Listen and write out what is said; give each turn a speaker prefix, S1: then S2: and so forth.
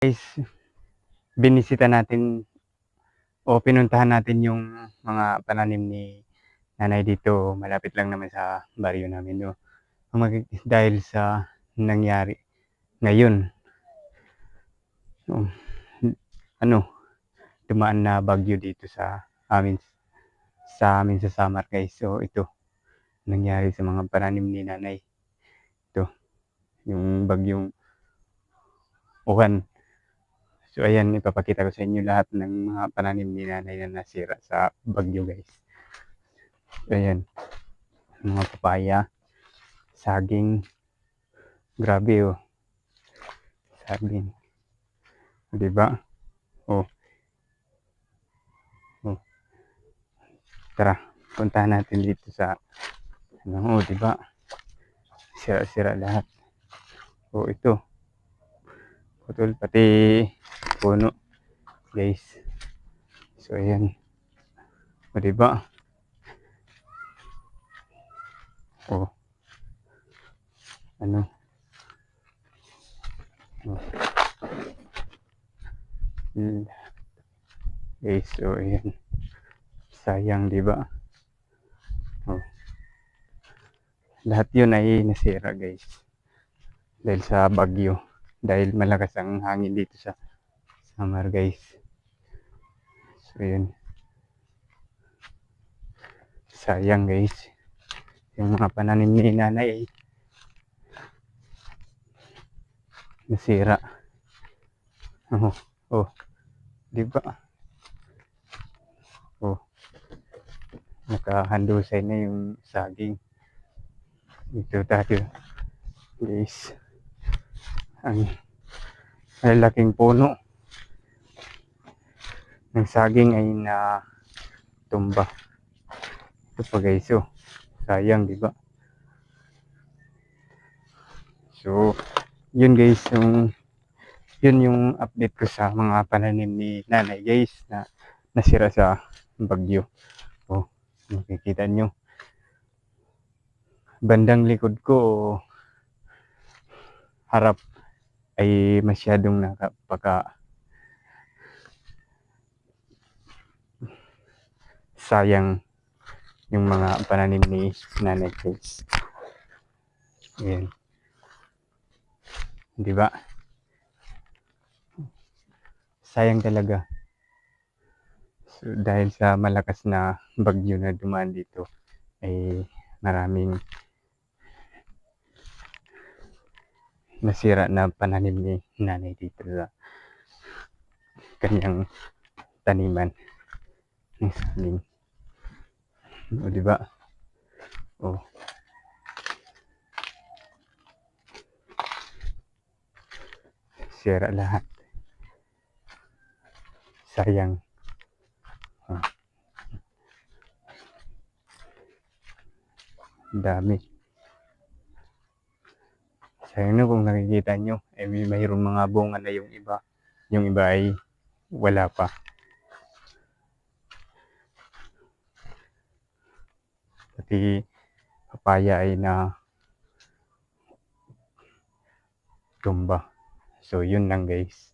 S1: Guys, binisita natin o pinuntahan natin yung mga pananim ni nanay dito. Malapit lang naman sa baryo namin, 'no. Dahil sa nangyari ngayon, um, ano, dumaan na bagyo dito amin sa Samar, guys. So ito, nangyari sa mga pananim ni nanay. Ito, yung bagyong Uwan. So ayan, ipapakita ko sa inyo lahat ng mga pananim ni nanay na nasira sa bagyo, guys. So ayan, mga papaya, saging, grabe oh, saging. 'Di ba? Oh, oh, tara, puntahan natin dito sa oh, 'di ba? Sira-sira lahat. Oh, ito, putol pati puno, guys. So ayan, oh, 'di ba? Oh, ano? Oh, guys, so ayan. Sayang, 'di ba? Oh, lahat 'yun ay nasira, guys. Dahil sa bagyo. Dahil malakas ang hangin dito sa Samar, guys. So yun, sayang, guys. Yung mga pananim ni nanay ay nasira. Oh, oh, di ba? Oh, nakahandusay na yung saging. Dito tayo, guys. Ang malaking puno ng saging ay natumba. Ito pa, guys. Oh, sayang, di ba? So yun, guys, yun yung update ko sa mga pananim ni nanay, guys, na nasira sa bagyo. Oh, makikita nyo, bandang likod ko harap ay masyadong nakapaka sayang yung mga pananim ni nanay, guys. Ayan, di ba? Sayang talaga. So, dahil sa malakas na bagyo na dumaan dito, ay maraming nasira na pananim ni nanay dito sa kanyang taniman ng saging. O, di ba? Oh, sira lahat. Sayang. Oh, dami. Sayang na kung nakikita nyo, eh, mayroong mga bunga na yung iba. Yung iba ay wala pa. Pati papaya ay na tumba. So yun lang, guys.